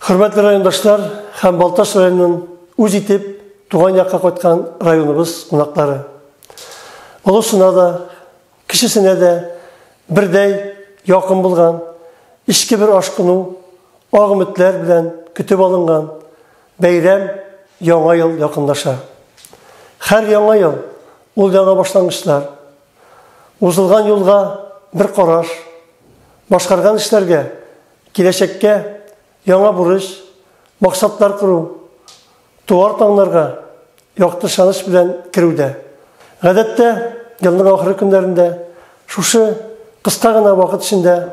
Hürmetli rayondaşlar, hem Baltaş rayonunun uz itip tuğan yakka koytkan rayonumuz konakları. Olusuna da, kişisine de birday yakın bulgan, işki bir aşkını ağ ümitler bilen kütüp alıngan bayram yanga yıl yakınlaşa. Her yanga yıl ol yana başlangıçlar. Uzulgan yolga bir qaraş, başkargan işlerge, kileşekke yana buruş, maksatlar kuru, tuvar tağlarga yaktı şanış bilen kirude. Gadette yılın ahırı günlerinde şuşu kısa gına vakit içinde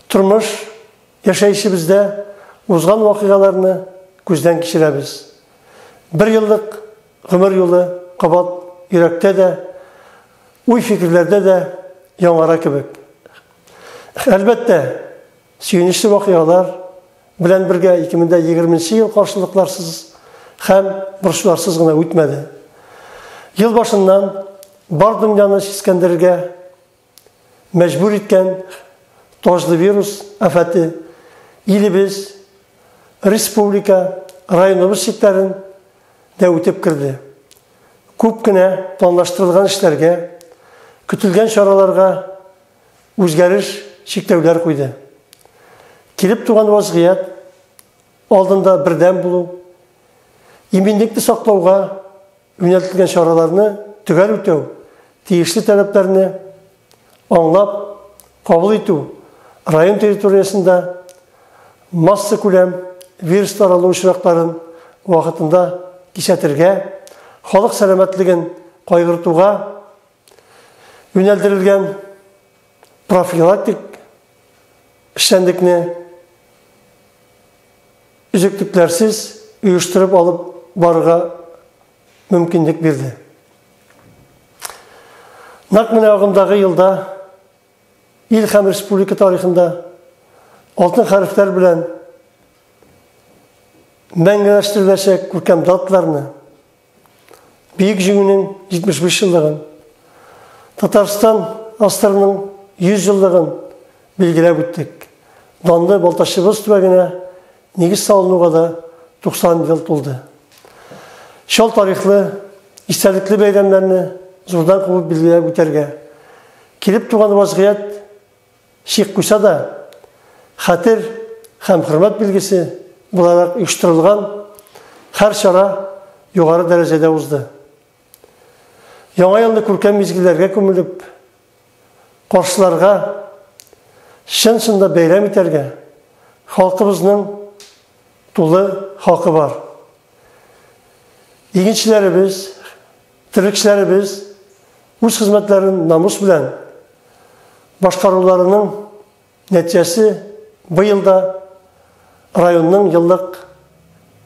turmuş yaşayışımızda uzgan vakıgalarını gözden geçiremiz. Bir yıllık ömür yolu kabat yürekte de, uy fikirlerde de yanara kibik. Elbette süyünüşlü vakıgalar bilen birge 2020 yıl karşılıklarsız hem burçlarsız gına ütmedi. Yıl başından bar dünyanı şiskendirge mecbur etken tozlu virüs afeti ilimiz, Respublika, rayonumuz şeklerin de ötüp kirdi. Köpkine planlaştırılgan işlerge, kütülgen şaralarga özgeriş şeklevler koydu. Kelip tuğan vaziyet aldında birden bulu, iminlikli saklauga yöneltilgen şaralarını tüger ötev, tiyişli taleplerini anlap, kabul etu, rayon teritoriyasında massa kulem virüs taralı uçurakların vakitinde kişetirge, halk selametliğin kaygırtuğa yöneldirilgen profilaktik işlendikini üzüklüklersiz uyuşturup alıp barıga mümkünlük birdi. Nakmine ağımdağı yılda İlham Respublika tarihinde altın harfler bilen mengenleştirilecek görkem datlarını Büyük Jüngü'nün 75 yıllığın, Tatarstan aslarının 100 yıllığın bilgilep öttik. Danlı Baltaşыбыз tübegine negiz salınуға da 90 yıl tuldu. Şol tarihli, isterlikli beylemlerini zordan kılıp bilgilep öterge. Kelip tuğan vaziyet şek kuysa da hatır hem hürmet bilgisi bularak uyuşturulgan her şara yukarı derecede uzdu. Yana yılda kurken mizgillerge kömülüp karşılarga şın-şında beyram iterge halkımızın dolu hakkı var. İlginçlerimiz, tirikçilerimiz uz hizmetlerin namus bilen başkarularının neticesi bu yılda rayonun yıllık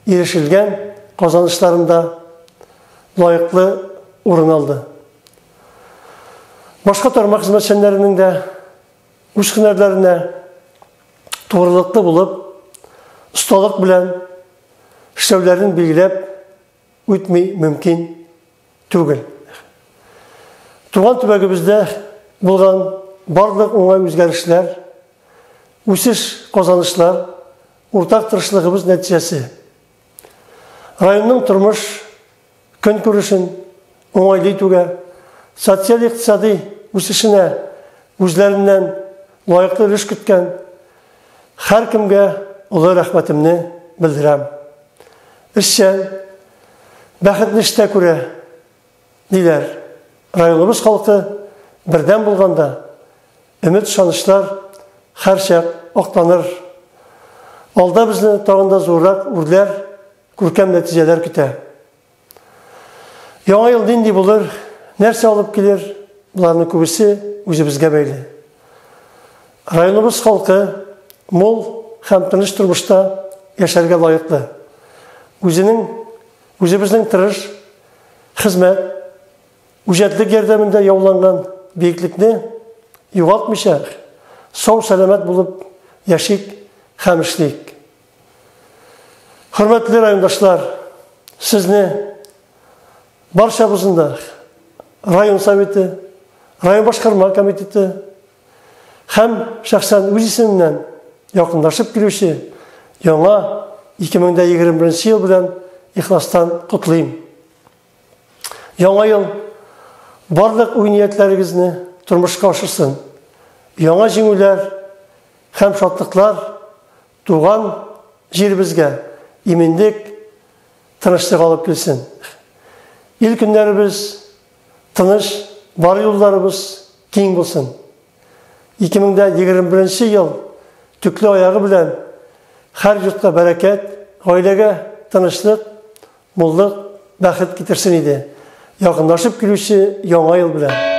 erişilgen kazanışlarında layıklı orun aldı. Başka tarmak hizmetçilerinin de uz hünerlerine doğruluklu bulup ustalık bilen işlevlerini bilgilep ütmey mümkün tügül. Tuğan tübegimizde bulgan barlık oңай özgerişler, üsüş kazanışlar, ortak tırışlığımız neticesi. Rayonun turmuş, kön körüşün oңайлы tüge, sosyal-iqtisadi üsüşüne özlerinden layıklı ülüş kütken her kimge ulu rahmetimni bildirem. İşçen, bäxetli işte köre diler. Rayonumuz halkı birden bulganda ümit şanışlar her şey aklanır. Alda bizni tağında zorrak urlar, görkem neticeler küte. Yana yıl dindi bulur, nerse alıp gelir, bularının kübüsü özümüzge beyli. Rayonumuz halkı mol hem tınış turmuşta yaşarga layıklı. Özümüzün tırış, hizmet, ücretlik yardımında yavlangan büyüklükni yuvaltmışa, sağ selamet bulup yaşayıp hem işleyik. Hürmetli rayondaşlar, sizni barşabızın da rayon совeti, rayon başkarma komiteti hem şahsen öz isimden yakınlaşıp girişi yana 2021 ел белән ихластан котлыйм. Яңа ел барлык уй-ниятләрегезне тормышка ашырсын. Яңа җиңүләр һәм шатлыклар туган җиребезгә иминлек, тынычлык алып килсен. Ил көннәребез тыныч, бар юлларыбыз киң булсын. 2021 ел төкле аягы белән һәр йортка бәрәкәт, гаиләгә тынычлык, муллык, бәхет китерсен иде. Якынлашып килүче яңа ел белән.